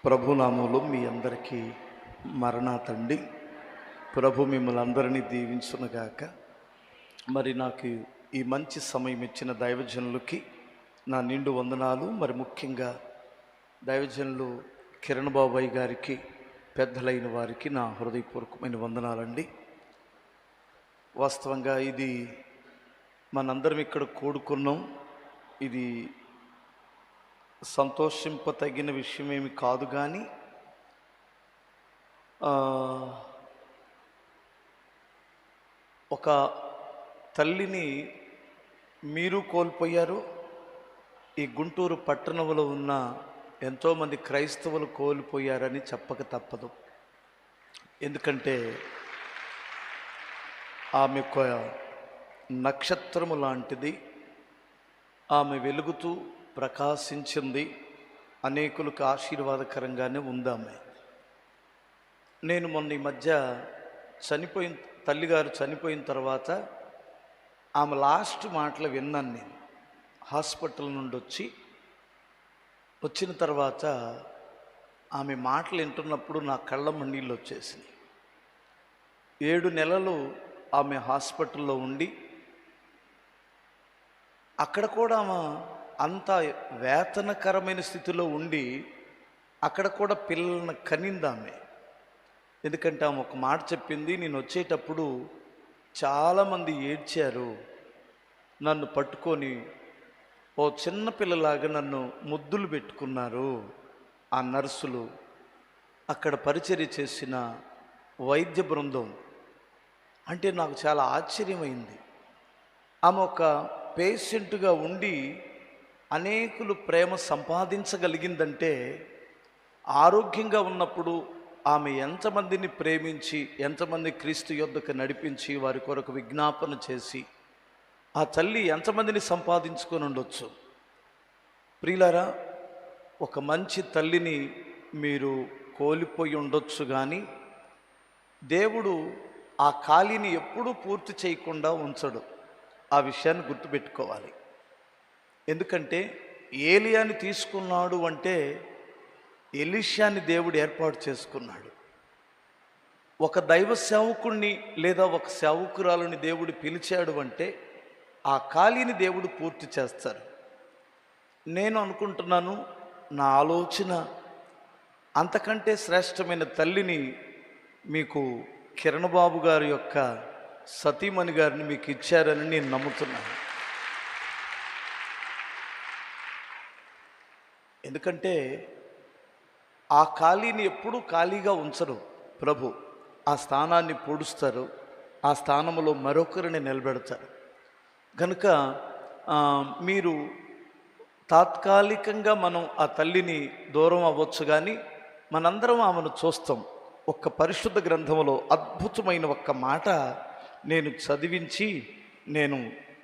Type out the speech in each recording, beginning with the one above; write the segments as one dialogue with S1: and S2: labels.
S1: ప్రభునామములో మీ అందరికీ మరణాతండి. ప్రభు మిమ్మల్ని అందరినీ దీవించునుగాక. మరి నాకు ఈ మంచి సమయం ఇచ్చిన దైవజనులకి నా నిండు వందనాలు. మరి ముఖ్యంగా దైవజనులు కిరణ్ బాబాయ్ గారికి, పెద్దలైన వారికి నా హృదయపూర్వకమైన వందనాలండి. వాస్తవంగా ఇది మనందరం ఇక్కడ కూడుకున్నాం. ఇది సంతోషింపతగిన విషయమేమి కాదు, కానీ ఒక తల్లిని మీరు కోల్పోయారు. ఈ గుంటూరు పట్టణంలో ఉన్న ఎంతోమంది క్రైస్తవులు కోల్పోయారని చెప్పక తప్పదు. ఎందుకంటే ఆమె ఒక నక్షత్రము లాంటిది. ఆమె వెలుగుతూ ప్రకాశించింది. అనేకులకు ఆశీర్వాదకరంగానే ఉందామె. నేను మొన్న ఈ మధ్య తల్లిగారు చనిపోయిన తర్వాత ఆమె లాస్ట్ మాటలు విన్నాను. నేను హాస్పిటల్ నుండి వచ్చిన తర్వాత ఆమె మాటలు వింటున్నప్పుడు నా కళ్ళ నీళ్ళు వచ్చేసినాయి. 7 నెలలు ఆమె హాస్పిటల్లో ఉండి, అక్కడ కూడా ఆమె అంత వేతనకరమైన స్థితిలో ఉండి అక్కడ కూడా పిల్లలను కనిందామె. ఎందుకంటే ఆమె ఒక మాట చెప్పింది, నేను వచ్చేటప్పుడు చాలామంది ఏడ్చారు, నన్ను పట్టుకొని ఓ చిన్న పిల్లలాగా నన్ను ముద్దులు పెట్టుకున్నారు ఆ నర్సులు, అక్కడ పరిచర్య చేసిన వైద్య బృందం. అంటే నాకు చాలా ఆశ్చర్యమైంది. ఆమె ఒక పేషెంట్గా ఉండి అనేకులు ప్రేమ సంపాదించగలిగిందంటే, ఆరోగ్యంగా ఉన్నప్పుడు ఆమె ఎంతమందిని ప్రేమించి, ఎంతమంది క్రీస్తు యొద్దకు నడిపించి, వారి కొరకు విజ్ఞాపన చేసి ఆ తల్లి ఎంతమందిని సంపాదించుకొని ఉండొచ్చు. ప్రియులారా, ఒక మంచి తల్లిని మీరు కోల్పోయి ఉండొచ్చు, కానీ దేవుడు ఆ ఖాళీని ఎప్పుడూ పూర్తి చేయకుండా ఉంచడు. ఆ విషయాన్ని గుర్తుపెట్టుకోవాలి. ఎందుకంటే ఏలియాని తీసుకున్నాడు అంటే ఎలీషాని దేవుడు ఏర్పాటు చేసుకున్నాడు. ఒక దైవ సేవకుణ్ణి లేదా ఒక సేవకురాలని దేవుడు పిలిచాడు అంటే ఆ ఖాళీని దేవుడు పూర్తి చేస్తారు. నేను అనుకుంటున్నాను, నా ఆలోచన, అంతకంటే శ్రేష్టమైన తల్లిని మీకు కిరణ్ బాబు గారి యొక్క సతీమణి గారిని మీకు ఇచ్చారని నేను నమ్ముతున్నాను. ఎందుకంటే ఆ ఖాళీని ఎప్పుడూ ఖాళీగా ఉంచరు ప్రభు. ఆ స్థానాన్ని పొడుస్తారు, ఆ స్థానంలో మరొకరిని నిలబెడతారు. కనుక మీరు తాత్కాలికంగా మనం ఆ తల్లిని దూరం అవ్వచ్చు, కానీ మనందరం ఆమెను చూస్తాం. ఒక్క పరిశుద్ధ గ్రంథంలో అద్భుతమైన ఒక్క మాట నేను చదివించి నేను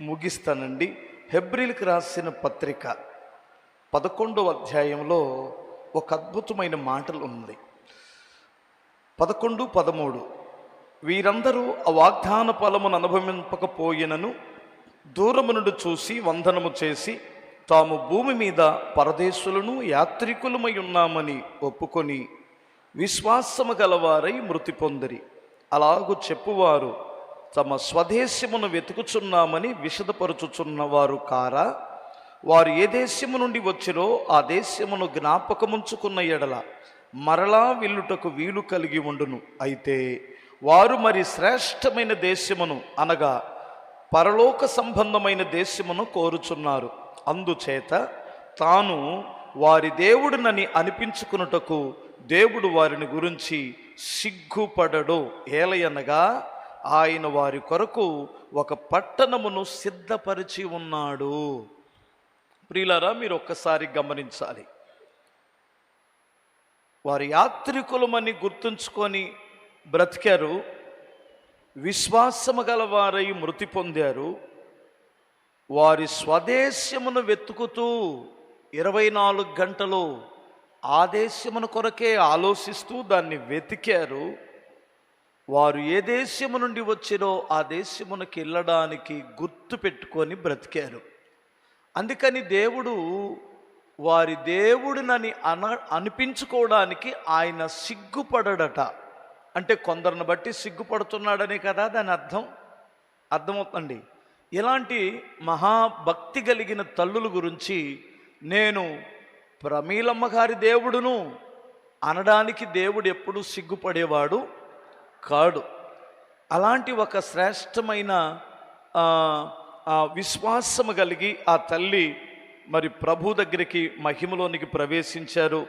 S1: ముగిస్తానండి. హెబ్రీలకు రాసిన పత్రిక 11వ అధ్యాయంలో ఒక అద్భుతమైన మాటలు ఉంది. 11, 13 వీరందరూ ఆ వాగ్దాన ఫలమును అనుభవింపకపోయినను దూరము నుండి చూసి వందనము చేసి తాము భూమి మీద పరదేశులను యాత్రికులమై ఉన్నామని ఒప్పుకొని విశ్వాసము గలవారై మృతి పొందిరి. అలాగూ చెప్పువారు తమ స్వదేశమును వెతుకుచున్నామని విషదపరుచుచున్నవారు కారా? వారు ఏ దేశము నుండి వచ్చిరో ఆ దేశమును జ్ఞాపకముంచుకున్న ఎడల మరలా వెళ్ళుటకు వీలు కలిగి ఉండును. అయితే వారు మరి శ్రేష్టమైన దేశమును, అనగా పరలోక సంబంధమైన దేశమును కోరుచున్నారు. అందుచేత తాను వారి దేవుడునని అనిపించుకున్నటకు దేవుడు వారిని గురించి సిగ్గుపడడు. ఏలయనగా ఆయన వారి కొరకు ఒక పట్టణమును సిద్ధపరిచి ఉన్నాడు. ప్రియులారా, మీరు ఒక్కసారి గమనించాలి. వారి యాత్రికులమని గుర్తుంచుకొని బ్రతికారు, విశ్వాసము గలవారై మృతి పొందారు. వారి స్వదేశమును వెతుకుతూ 24 గంటలు ఆ దేశమును కొరకే ఆలోచిస్తూ దాన్ని వెతికారు. వారు ఏ దేశము నుండి వచ్చిరో ఆ దేశమునకి వెళ్ళడానికి గుర్తు పెట్టుకొని బ్రతికారు. అందుకని దేవుడు వారి దేవుడినని అనిపించుకోవడానికి ఆయన సిగ్గుపడట. అంటే కొందరిని బట్టి సిగ్గుపడుతున్నాడనే కదా దాని అర్థమవుతుందండి. ఇలాంటి మహాభక్తి కలిగిన తల్లుల గురించి నేను ప్రమీలమ్మ గారి దేవుడును అనడానికి దేవుడు ఎప్పుడూ సిగ్గుపడేవాడు కాడు. అలాంటి ఒక శ్రేష్టమైన విశ్వాసము కలిగి ఆ తల్లి మరి ప్రభు దగ్గరికి మహిమలోనికి ప్రవేశించారు.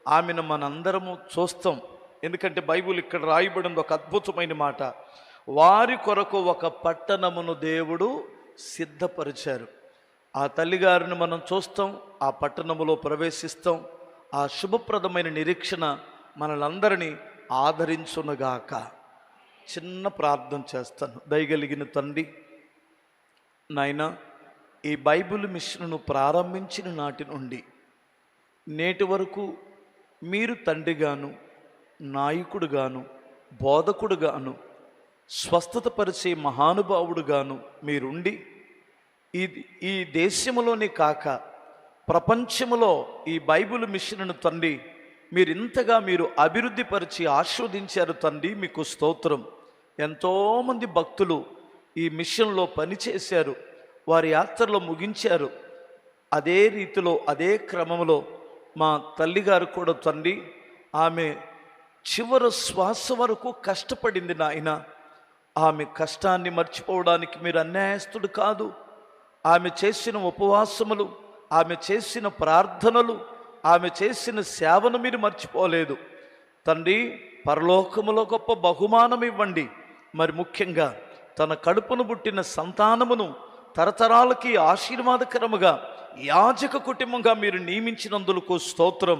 S1: ఆమెను మనందరము చూస్తాం. ఎందుకంటే బైబిల్ ఇక్కడ రాయబడింది ఒక అద్భుతమైన మాట. వారి కొరకు ఒక పట్టణమును దేవుడు సిద్ధపరిచారు. ఆ తల్లిగారిని మనం చూస్తాం, ఆ పట్టణములో ప్రవేశిస్తాం. ఆ శుభప్రదమైన నిరీక్షణ మనలందరినీ ఆదరించునుగాక. చిన్న ప్రార్థన చేస్తాను. దయగలిగిన తండ్రి, నాయనా, ఈ బైబిల్ మిషన్ను ప్రారంభించిన నాటి నుండి నేటి వరకు మీరు తండ్రిగాను, నాయకుడుగాను, బోధకుడుగాను, స్వస్థతపరిచే మహానుభావుడుగాను మీరుండి ఈ దేశంలోనే కాక ప్రపంచంలో ఈ బైబిల్ మిషన్ను తండ్రి మీరు అభివృద్ధి పరిచి ఆస్వాదించారు తండ్రి. మీకు స్తోత్రం. ఎంతోమంది భక్తులు ఈ మిషన్లో పనిచేశారు, వారి యాత్రలో ముగించారు. అదే రీతిలో అదే క్రమంలో మా తల్లిగారు కూడా తండ్రి ఆమె చివరి శ్వాస వరకు కష్టపడింది నాయన. ఆమె కష్టాన్ని మర్చిపోవడానికి మీరు అన్యాయస్తుడు కాదు. ఆమె చేసిన ఉపవాసములు, ఆమె చేసిన ప్రార్థనలు, ఆమె చేసిన సేవను మీరు మర్చిపోలేదు తండ్రి. పరలోకములో గొప్ప బహుమానం ఇవ్వండి. మరి ముఖ్యంగా తన కడుపును పుట్టిన సంతానమును తరతరాలకి ఆశీర్వాదకరముగా యాజక కుటుంబంగా మీరు నియమించినందులకు స్తోత్రం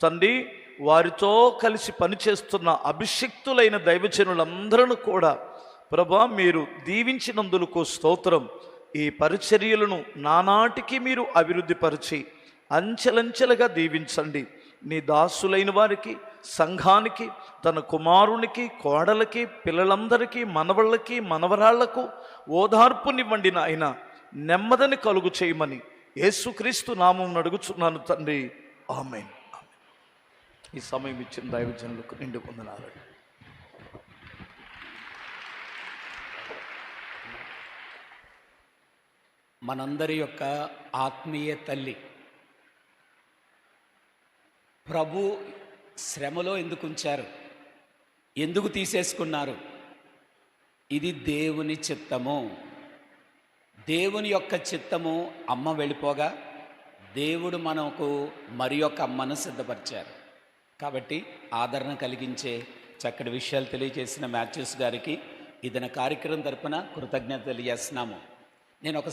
S1: తండ్రి. వారితో కలిసి పనిచేస్తున్న అభిషిక్తులైన దైవజనులందరూ కూడా ప్రభా మీరు దీవించినందులకు స్తోత్రం. ఈ పరిచర్యలను నానాటికి మీరు అభివృద్ధిపరిచి అంచెలంచెలుగా దీవించండి. నీ దాసులైన వారికి, సంఘానికి, తన కుమారునికి, కోడలకి, పిల్లలందరికీ, మనవళ్ళకి, మనవరాళ్లకు ఓదార్పునివ్వండి నాయన. నెమ్మదిని కలుగు చేయమని యేసుక్రీస్తు నామం అడుగుచున్నాను తండ్రి. ఆమేన్. ఈ సమయం ఇచ్చిన దైవజనులకు నిండు వందనాలు.
S2: మనందరి యొక్క ఆత్మీయ తల్లి ప్రభు శ్రమలో ఎందుకు ఉంచారు, ఎందుకు తీసేసుకున్నారు? ఇది దేవుని చిత్తము. దేవుని యొక్క చిత్తము. అమ్మ వెళ్ళిపోగా దేవుడు మనకు మరి యొక్క అమ్మను సిద్ధపరిచారు. కాబట్టి ఆదరణ కలిగించే చక్కటి విషయాలు తెలియజేసిన మాథ్యూస్ గారికి ఇదన కార్యక్రమం తరపున కృతజ్ఞత తెలియజేస్తున్నాము. నేను ఒక